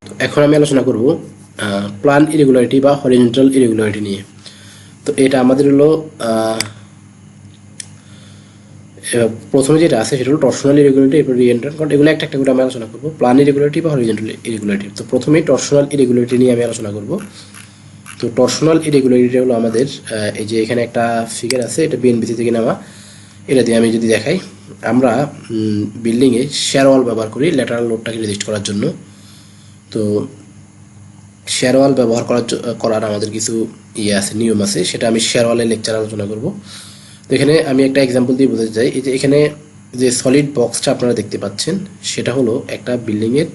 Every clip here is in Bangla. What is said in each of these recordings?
তো এখন আমি আলোচনা করব প্ল্যান ইরেগুলারিটি বা হরিজন্টাল ইরেগুলারিটি নিয়ে। তো এটা আমাদের হলো প্রথমে যেটা আছে সেটা হলো টর্শনাল ইরেগুলারিটি, এরপর রি-এন্ট্রান্ট। কারণ এগুলো একটা একটা করে আমি আলোচনা করবো, প্ল্যান ইরেগুলারিটি বা হরিজন্টাল ইরেগুলারিটি। তো প্রথমেই টর্শনাল ইরেগুলারিটি নিয়ে আমি আলোচনা করব। তো টর্শনাল ইরেগুলারিটি হলো আমাদের এই যে এখানে একটা ফিগার আছে, এটা বিএনবিসি থেকে নেওয়া। এটা দিয়ে আমি যদি দেখাই, আমরা বিল্ডিংয়ে শেয়ার ওয়াল ব্যবহার করি ল্যাটারাল লোডটাকে রেজিস্ট করার জন্য। তো শেয়ার ওয়াল ব্যবহার করার আমাদের কিছু আছে, নিয়ম আছে, সেটা আমি শেয়ার ওয়ালের লেকচার আলোচনা করব। তো এখানে আমি একটা এক্সাম্পল দিয়ে বোঝাতে চাই। এই যে এখানে যে সলিড বক্সটা আপনারা দেখতে পাচ্ছেন, সেটা হলো একটা বিল্ডিংয়ের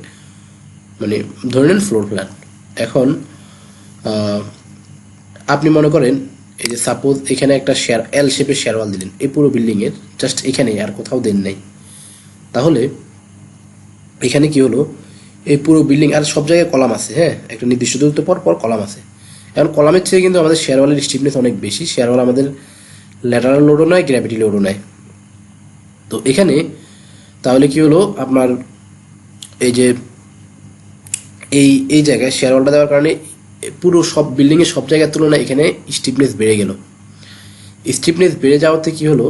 মানে ধরে নেন ফ্লোর প্ল্যান। এখন আপনি মনে করেন এই যে সাপোজ এখানে একটা শেয়ার এল শেপের শেয়ার ওয়াল দিলেন এই পুরো বিল্ডিংয়ের, জাস্ট এখানেই, আর কোথাও দেন নাই। তাহলে এখানে কি হলো, এই পুরো বিল্ডিং আর সব জায়গায় কলাম আছে, হ্যাঁ, একটা নির্দিষ্ট দূরত্ব পর পর কলাম আছে। এখন কলামের চেয়ে কিন্তু আমাদের শেয়ার ওয়ালের স্টিফনেস অনেক বেশি। শেয়ার ওয়াল আমাদের ল্যাটারাল লোডও নেয়, গ্র্যাভিটি লোডও নেয়। তো এখানে তাহলে কি হলো, আপনার এই যে এই জায়গায় শেয়ার ওয়ালটা দেওয়ার কারণে পুরো সব বিল্ডিংয়ের সব জায়গার তুলনায় এখানে স্টিফনেস বেড়ে গেল। স্টিফনেস বেড়ে যাওয়াতে কি হলো,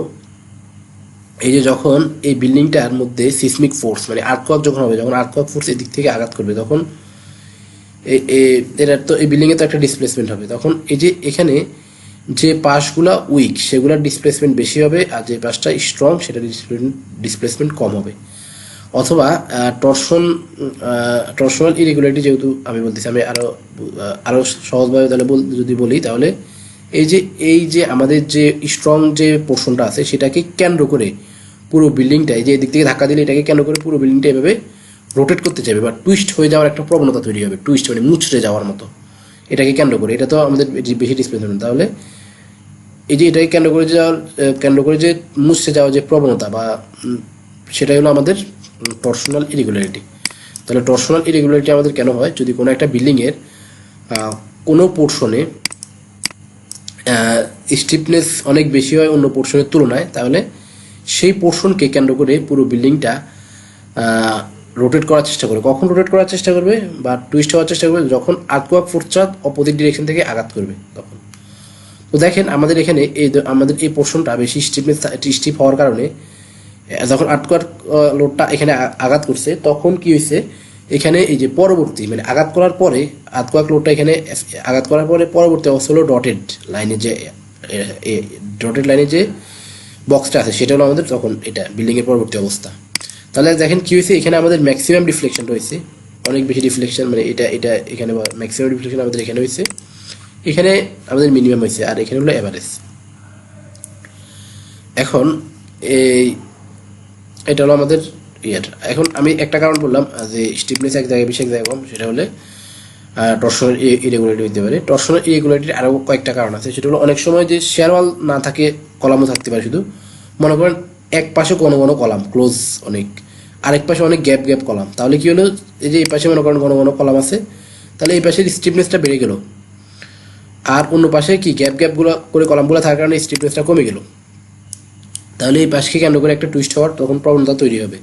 এই যে যখন এই বিল্ডিংটার মধ্যে সিসমিক ফোর্স মানে আর্থকোয়াক যখন হবে, যখন আর্থকোয়াক ফোর্স এদিক থেকে আঘাত করবে, তখন এটার তো এই বিল্ডিংয়ে তো একটা ডিসপ্লেসমেন্ট হবে। তখন এই যে এখানে যে পাশগুলা উইক সেগুলোর ডিসপ্লেসমেন্ট বেশি হবে, আর যে পাশটা স্ট্রং সেটা ডিসপ্লেসমেন্ট কম হবে। অথবা টর্শনাল ইরেগুলারিটি, যেহেতু আমি বলতেছি, আমি আরও সহজভাবে তাহলে যদি বলি, তাহলে এই যে আমাদের যে স্ট্রং যে পোর্শনটা আছে সেটাকে কেন্দ্র করে পুরো বিল্ডিংটা, এই যে এদিক থেকে ধাক্কা দিলে এটাকে কেন্দ্র করে পুরো বিল্ডিংটা এভাবে রোটেট করতে চাইবে বা টুইস্ট হয়ে যাওয়ার একটা প্রবণতা তৈরি হবে, টুইস্ট মানে মুচড়ে যাওয়ার মতো, এটাকে কেন্দ্র করে। এটা তো আমাদের বেশি ডিসপ্লেসমেন্ট। তাহলে এই যে এটাকে কেন্দ্র করে যে মুচড়ে যাওয়ার যে প্রবণতা বা সেটাই হলো আমাদের টর্শনাল ইরেগুলারিটি। তাহলে টর্শনাল ইরেগুলারিটি আমাদের কেন হয়, যদি কোনো একটা বিল্ডিংয়ের কোনো পোর্শনে স্টিফনেস অনেক বেশি হয় অন্য পোর্শনের তুলনায়, তাহলে সেই পোর্শনকে কেন্দ্র করে পুরো বিল্ডিংটা রোটেট করার চেষ্টা করে। কখন রোটেট করার চেষ্টা করবে বা টুইস্ট হওয়ার চেষ্টা করবে, যখন আর্থকোয়াক ফোর্সটা অপোজিট ডিরেকশন থেকে আঘাত করবে তখন। তো দেখেন আমাদের এখানে আমাদের এই পোর্শনটা বেশি স্টিফ হওয়ার কারণে যখন আর্থকোয়াক লোডটা এখানে আঘাত করছে, তখন কি হয়েছে, এখানে এই যে পরবর্তী মানে আঘাত করার পরে আর্থকোয়াক লোডটা এখানে আঘাত করার পরে পরবর্তী অবস্থা হলো ডটেড লাইনে যে বক্সটা আছে সেটা হলো আমাদের তখন এটা বিল্ডিংয়ের পরবর্তী অবস্থা। তাহলে দেখেন কি হয়েছে, এখানে আমাদের ম্যাক্সিমাম ডিফ্লেকশনটা হয়েছে, অনেক বেশি ডিফ্লেকশন, মানে এটা এখানে ম্যাক্সিমাম ডিফ্লেকশন আমাদের এখানে হয়েছে, এখানে আমাদের মিনিমাম হয়েছে, আর এখানে হলো এভারেজ। এখন এটা হলো আমাদের এখন আমি একটা কারণ বললাম যে স্টিফনেস এক জায়গায় বেশি এক জায়গায় কম, সেটা হলে টর্শনাল ইরেগুলারিটি হতে পারে। টর্শনাল ইরেগুলারিটির আরও কয়েকটা কারণ আছে, সেটা হলো অনেক সময় যে শেয়ার ওয়াল না থাকে, কলামও থাকতে পারে। শুধু মনে করেন এক পাশে কোনো কোনো কলাম ক্লোজ অনেক, আরেক পাশে অনেক গ্যাপ গ্যাপ কলাম, তাহলে কি হলো, এই যে এই পাশে মনে করেন কোনো কোনো কলাম আছে, তাহলে এই পাশের স্টিফনেসটা বেড়ে গেল, আর অন্য পাশে কি গ্যাপ গ্যাপগুলো করে কলামগুলো থাকার কারণে স্টিফনেসটা কমে গেল। তাহলে এই পাশকে কেন্দ্র করে একটা টুইস্ট হওয়ার তখন প্রবণতা তৈরি হবে।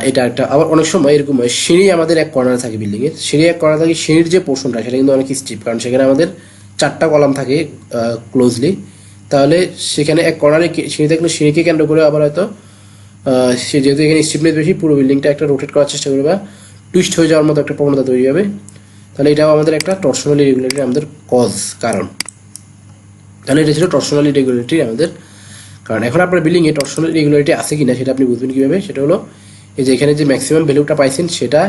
এটা একটা। আবার অনেক সময় এরকম হয়, সিঁড়ি আমাদের এক কর্নারে থাকে বিল্ডিংয়ের, সিঁড়ি এক কর্নারে থাকে, সিঁড়ির যে পোর্শনটা সেটা কিন্তু অনেক স্টিপ, কারণ সেখানে আমাদের 4টা কলাম থাকে ক্লোজলি। তাহলে সেখানে এক কর্নারে সিঁড়ি থাকলে সিঁড়িকে কেন্দ্র করে আবার হয়তো সে যেহেতু এখানে স্টিফনেস বেশি, পুরো বিল্ডিংটা একটা রোটেট করার চেষ্টা করবে বা টুইস্ট হয়ে যাওয়ার মতো একটা প্রবণতা তৈরি হবে। তাহলে এটাও আমাদের একটা টর্শনাল ইরেগুলারিটি আমাদের কারণ। তাহলে এটা ছিল টর্শনাল ইরেগুলারিটি আমাদের কারণ। এখন আপনার বিল্ডিংয়ে টর্শনাল ইরেগুলারিটি আছে কিনা সেটা আপনি বুঝবেন কীভাবে, সেটা হলো এই যে এখানে যে ম্যাক্সিমাম ভ্যালুটা পাইছেন সেটা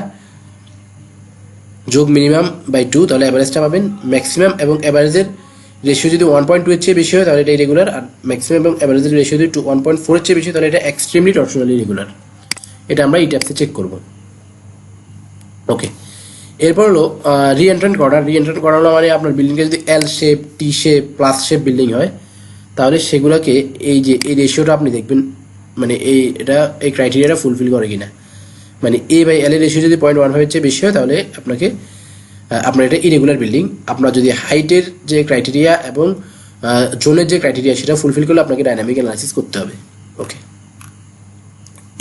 যোগ মিনিমাম বাই 2, তাহলে অ্যাভারেজটা পাবেন। ম্যাক্সিমাম এবং অ্যাভারেজের রেশিও যদি 1.2 এর চেয়ে বেশি হয় তাহলে এটা ইরেগুলার, আর ম্যাক্সিমাম এবং অ্যাভারেজের রেশিও যদি 1.4 এর চেয়ে বেশি তাহলে এটা এক্সট্রিমলি টর্শনাল ইরেগুলার। এটা আমরা এই ট্যাপসে চেক করব। ওকে, এরপর হলো রি-এন্ট্রান্ট কর্নার। রি-এন্ট্রান্ট কর্নার মানে আপনার বিল্ডিংটা যদি এল শেপ, টি শেপ, প্লাস শেপ বিল্ডিং হয়, তাহলে সেগুলোকে এই যে এই রেশিওটা আপনি দেখবেন, মানে এই ক্রাইটেরিয়াটা ফুলফিল করে কিনা। মানে এ বাই এল এর রেশিও যদি 0.15 এর চেয়ে বেশি হয় তাহলে আপনার এটা ইরেগুলার বিল্ডিং। আপনার যদি হাইটের যে ক্রাইটেরিয়া এবং জোনের যে ক্রাইটেরিয়া সেটা ফুলফিল করলে আপনাকে ডাইনামিক অ্যানালাইসিস করতে হবে। ওকে,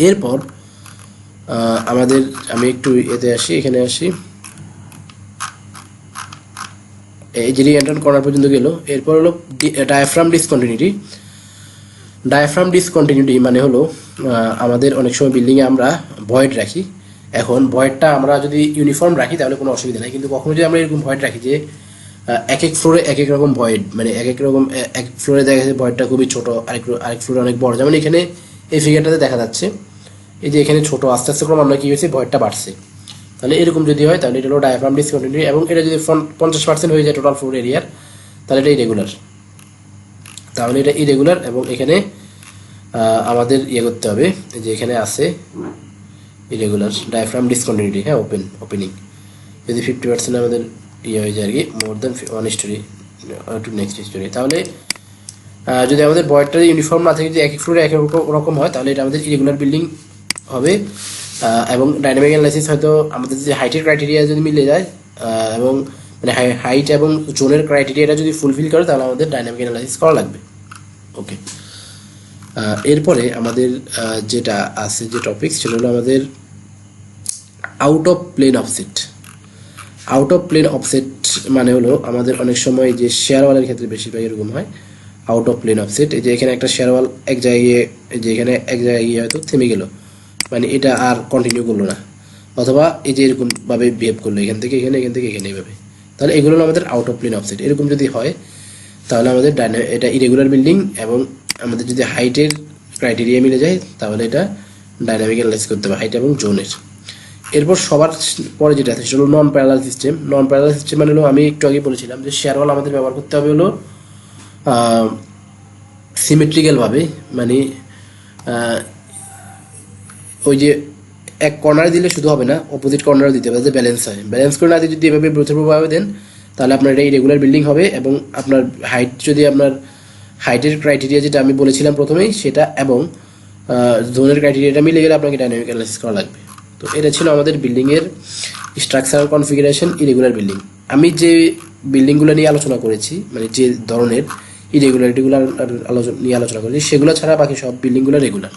এরপর আমাদের আমি একটু এতে আসি, এখানে আসি, এই যে রি-এন্ট্রান্ট করার পর্যন্ত গেল। এরপর হলো ডায়াফ্রাম ডিসকন্টিনিউটি। ডায়াফ্রাম ডিসকন্টিনিউটি মানে হলো আমাদের অনেক সময় বিল্ডিংয়ে আমরা ভয়েড রাখি। এখন ভয়েডটা আমরা যদি ইউনিফর্ম রাখি তাহলে কোনো অসুবিধা নেই, কিন্তু কখনো যদি আমরা এরকম ভয়েড রাখি যে এক এক ফ্লোরে এক এক রকম ভয়েড, মানে এক এক রকম, এক ফ্লোরে দেখা যাচ্ছে ভয়েডটা খুবই ছোট, আরেক ফ্লোরে অনেক বড়, যেমন এখানে এই ফিগারটাতে দেখা যাচ্ছে এই যে এখানে ছোট, আস্তে আস্তে ক্রমান্বয়ে কী হয়েছে ভয়েডটা বাড়ছে। তাহলে এরকম যদি হয় তাহলে এটা হলো ডায়াফ্রাম ডিসকন্টিনিউটি, এবং এটা যদি 50% হয়ে যায় টোটাল ফ্লোর এরিয়ার তাহলে এটা ইরেগুলার। তাহলে এটা ইরেগুলার, এবং এখানে আমাদের ইয়ে করতে হবে, যে এখানে আছে ইরেগুলার ডায়াফ্রাম ডিসকন্টিনিউটি, হ্যাঁ, ওপেনিং যদি 50% আমাদের ইয়ে হয়ে যায় আর কি, মোর দেন 1 স্টোরি টু নেক্সট স্টোরি, তাহলে যদি আমাদের বয়েডটা ইউনিফর্ম না থাকে, যদি এক এক ফ্লোরে এক এক রকম হয় তাহলে এটা আমাদের ইরেগুলার বিল্ডিং হবে। এবং ডাইনামিক অ্যানালাইসিস হয়তো আমাদের যে হাইটের ক্রাইটেরিয়া যদি মিলে যায়, এবং মানে হাইট এবং জোনের ক্রাইটেরিয়াটা যদি ফুলফিল করে তাহলে আমাদের ডাইনামিক অ্যানালাইসিস করা লাগবে। ওকে, এরপরে আমাদের যেটা আছে যে টপিক, সেটা হলো আমাদের out of plane offset. Out of plane offset মানে হলো আমাদের অনেক সময় যে শেয়ার ওয়ালের ক্ষেত্রে বেশিরভাগ এরকম হয় আউট অফ প্লেন অফসেট। এই যে এখানে একটা শেয়ার ওয়াল এক জায়গায়, যে এখানে এক জায়গায় গিয়ে হয়তো থেমে গেল, মানে এটা আর কন্টিনিউ করলো না, অথবা এই যে এরকমভাবে বিহেভ করলো, এখান থেকে এখানে, এখান থেকে এখানে, এইভাবে, তাহলে এগুলো হলো আমাদের আউট অফ প্লেন অফসেট। এরকম যদি হয় তাহলে আমাদের এটা ইরেগুলার বিল্ডিং, এবং আমাদের যদি হাইটের ক্রাইটেরিয়া মিলে যায় তাহলে এটা ডাইনামিক অ্যানালাইসিস করতে হবে হাইট এবং জোনের। এরপর সবার পরে যেটা আছে সেটা হলো নন প্যারালাল সিস্টেম। নন প্যারালাল সিস্টেম মানে হলো আমি একটু আগে বলেছিলাম যে শেয়ার ওয়াল আমাদের ব্যবহার করতে হবে হলো সিমেট্রিক্যালভাবে, মানে ওই যে এক কর্নারে দিলে শুধু হবে না, অপোজিট কর্নারও দিতে হবে, যাতে ব্যালেন্স হয়। ব্যালেন্স করে না দিয়ে যদি এভাবে ব্রথেরভাবে দেন তাহলে আপনার এটা ইরেগুলার বিল্ডিং হবে, এবং আপনার হাইট যদি আপনার হাইটের ক্রাইটেরিয়া যেটা আমি বলেছিলাম প্রথমেই সেটা এবং জোনের ক্রাইটেরিয়াটা মিলে গেলে আপনাকে ডাইনামিক অ্যানালাইসিস করা লাগবে। তো এটা ছিল আমাদের বিল্ডিংয়ের স্ট্রাকচারাল কনফিগারেশন, ইরেগুলার বিল্ডিং। আমি যে বিল্ডিংগুলো নিয়ে আলোচনা করেছি, মানে যে ধরনের ইরেগুলারিটিগুলো নিয়ে আলোচনা করেছি, সেগুলো ছাড়া বাকি সব বিল্ডিংগুলো রেগুলার।